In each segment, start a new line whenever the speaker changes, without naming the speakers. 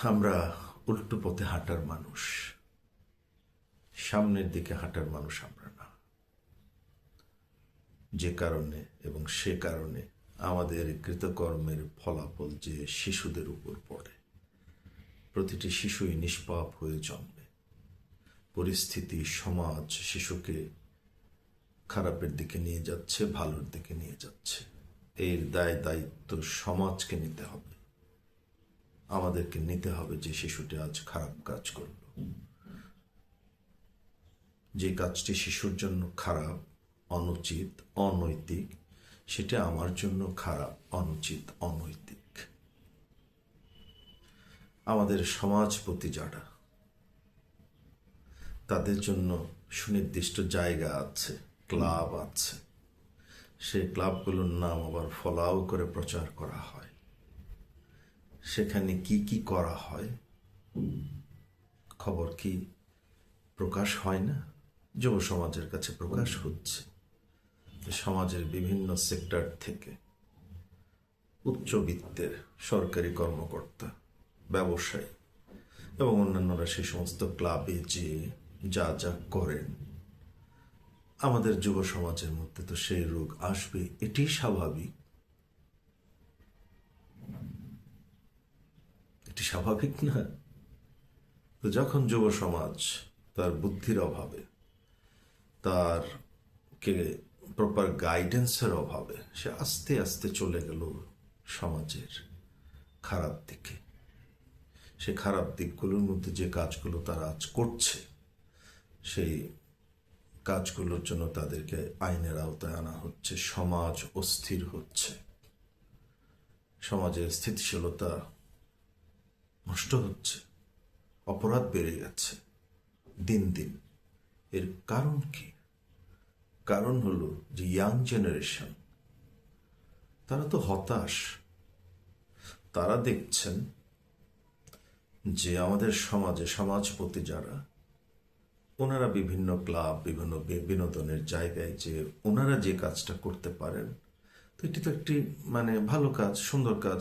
আমরা উল্টো পথে হাঁটার মানুষ, সামনের দিকে হাঁটার মানুষ আমরা না। যে কারণে এবং সে কারণে আমাদের কৃতকর্মের ফলাফল যে শিশুদের উপর পড়ে। প্রতিটি শিশুই নিষ্পাপ হয়ে জন্মে। পরিস্থিতি, সমাজ শিশুকে খারাপের দিকে নিয়ে যাচ্ছে, ভালোর দিকে নিয়ে যাচ্ছে। এর দায় দায়িত্ব সমাজকে নিতে হবে, আমাদেরকে নিতে হবে। যে শিশুটি আজ খারাপ কাজ করল, যে কাজটি শিশুর জন্য খারাপ, অনুচিত, অনৈতিক, সেটা আমার জন্য খারাপ, অনুচিত, অনৈতিক। আমাদের সমাজপতি যারা, তাদের জন্য সুনির্দিষ্ট জায়গা আছে, ক্লাব আছে। সেই ক্লাবগুলোর নাম আবার ফলাও করে প্রচার করা হয়। সেখানে কি কি করা হয়, খবর কি প্রকাশ হয় না? যুব সমাজের কাছে প্রকাশ হচ্ছে। সমাজের বিভিন্ন সেক্টর থেকে উচ্চবিত্তের সরকারি কর্মকর্তা, ব্যবসায়ী এবং অন্যান্যরা সেই সমস্ত ক্লাবে যে যা যা করেন, আমাদের যুব সমাজের মধ্যে তো সেই রোগ আসবে, এটি স্বাভাবিক। এটি স্বাভাবিক না? তো যখন যুব সমাজ তার বুদ্ধির অভাবে, তার কে প্রপার গাইডেন্সের অভাবে সে আস্তে আস্তে চলে গেল সমাজের খারাপ দিকে। সে খারাপ দিকগুলোর মধ্যে যে কাজগুলো তারা আজ করছে, সেই কাজগুলোর জন্য তাদেরকে আইনের আওতায় আনা হচ্ছে। সমাজ অস্থির হচ্ছে, সমাজের স্থিতিশীলতা নষ্ট হচ্ছে, অপরাধ বেড়ে যাচ্ছে দিন দিন। এর কারণ কি? কারণ হলো যে ইয়াং জেনারেশন, তারা তো হতাশ। তারা দেখছেন যে আমাদের সমাজে সমাজপতি যারা, ওনারা বিভিন্ন ক্লাব, বিভিন্ন বিনোদনের জায়গায় যে ওনারা যে কাজটা করতে পারেন, তো এটি তো একটি ভালো কাজ, সুন্দর কাজ,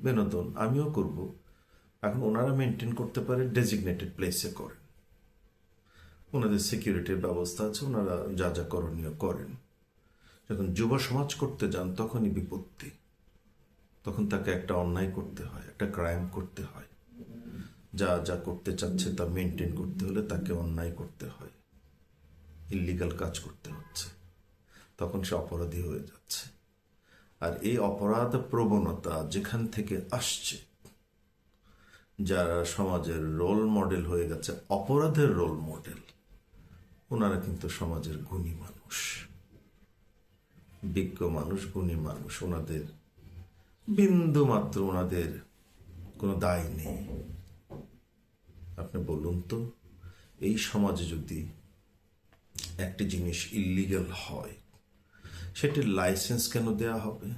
বিনোদন, আমিও করব। এখন ওনারা মেনটেন করতে পারে, ডেজিগনেটেড প্লেসে করেন, ওনাদের সিকিউরিটির ব্যবস্থা আছে, ওনারা যা যা করণীয় করেন। যখন যুব সমাজ করতে যান তখনই বিপত্তি। তখন তাকে একটা অন্যায় করতে হয়, একটা ক্রাইম করতে হয়। যা যা করতে চাচ্ছে তা মেনটেন করতে হলে তাকে অন্যায় করতে হয়, ইল্লিগাল কাজ করতে হচ্ছে। তখন সে অপরাধী হয়ে যাচ্ছে। আর এই অপরাধ প্রবণতা যেখান থেকে আসছে, যারা সমাজের রোল মডেল হয়ে গেছে, অপরাধের রোল মডেল, ওনারা কিন্তু সমাজের গুণী মানুষ, বিজ্ঞ মানুষ, গুণী মানুষ। ওনাদের বিন্দু মাত্র ওনাদের কোনো দায় নেই। আপনি বলুন তো, এই সমাজে যদি একটি জিনিস ইল্লিগাল হয়, সেটির লাইসেন্স কেন দেয়া হবে?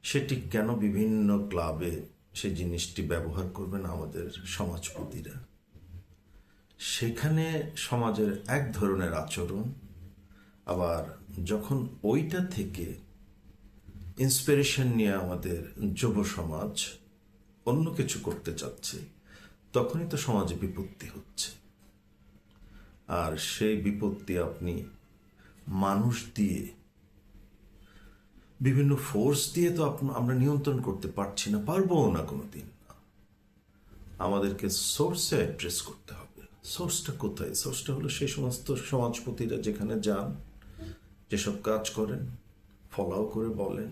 সেটি কেন বিভিন্ন ক্লাবে সেই জিনিসটি ব্যবহার করবেন আমাদের সমাজপতিরা? সেখানে সমাজের এক ধরনের আচরণ, আবার যখন ওইটা থেকে ইন্সপিরেশন নিয়ে আমাদের যুব সমাজ অন্য কিছু করতে চাচ্ছে, তখনই তো সমাজে বিপত্তি হচ্ছে। আর সেই বিপত্তি আপনি মানুষ দিয়ে, বিভিন্ন ফোর্স দিয়ে তো আমরা নিয়ন্ত্রণ করতে পারছি না, পারবো না কোনোদিন। আমাদেরকে সোর্সে অ্যাড্রেস করতে হবে। সোর্সটা কোথায়? সোর্সটা হলো সেই সমস্ত সমাজপতিরা যেখানে যান, যেসব কাজ করেন, ফলাও করে বলেন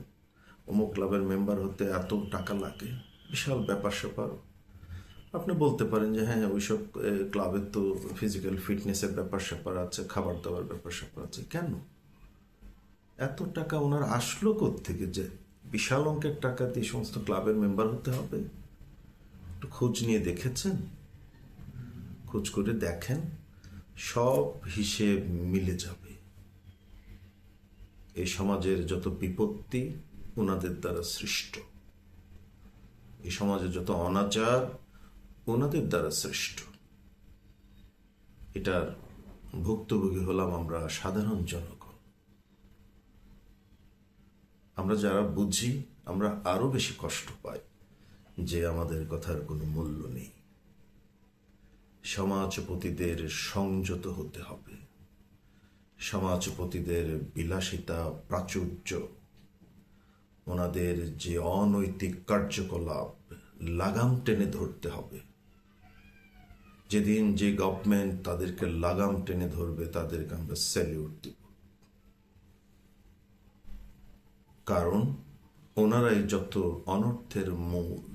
অমুক ক্লাবের মেম্বার হতে এত টাকা লাগে, বিশাল ব্যাপার স্যাপার। আপনি বলতে পারেন যে হ্যাঁ, ওইসব ক্লাবের তো ফিজিক্যাল ফিটনেসের ব্যাপার স্যাপার আছে, খাবার দাবার ব্যাপার স্যাপার আছে। কেন এত টাকা ওনার আসলো কোত্থেকে যে বিশাল অঙ্কের টাকা দিয়ে সমস্ত ক্লাবের মেম্বার হতে হবে? একটু খোঁজ নিয়ে দেখেছেন? খোঁজ করে দেখেন, সব হিসেব মিলে যাবে। এই সমাজের যত বিপত্তি ওনাদের দ্বারা সৃষ্ট, এই সমাজের যত অনাচার ওনাদের দ্বারা সৃষ্ট। এটার ভুক্তভোগী হলাম আমরা সাধারণ জনগণ। আমরা যারা বুঝি, আমরা আরো বেশি কষ্ট পাই। যে আমাদের কথার কোনো মূল্য নেই। সমাজপতিদের সংযত হতে হবে। সমাজপতিদের বিলাসিতা, প্রাচুর্য, ওনাদের যে অনৈতিক কার্যকলাপ লাগাম টেনে ধরতে হবে। যেদিন যে গভর্নমেন্ট তাদেরকে লাগাম টেনে ধরবে তাদেরকে আমরা স্যালিউট দিব। কারণ ওনারাই যত অনর্থের মূল,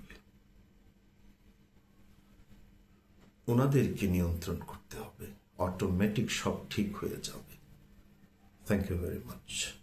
ওনাদেরকে নিয়ন্ত্রণ করতে হবে, অটোমেটিক সব ঠিক হয়ে যাবে। Thank you very much.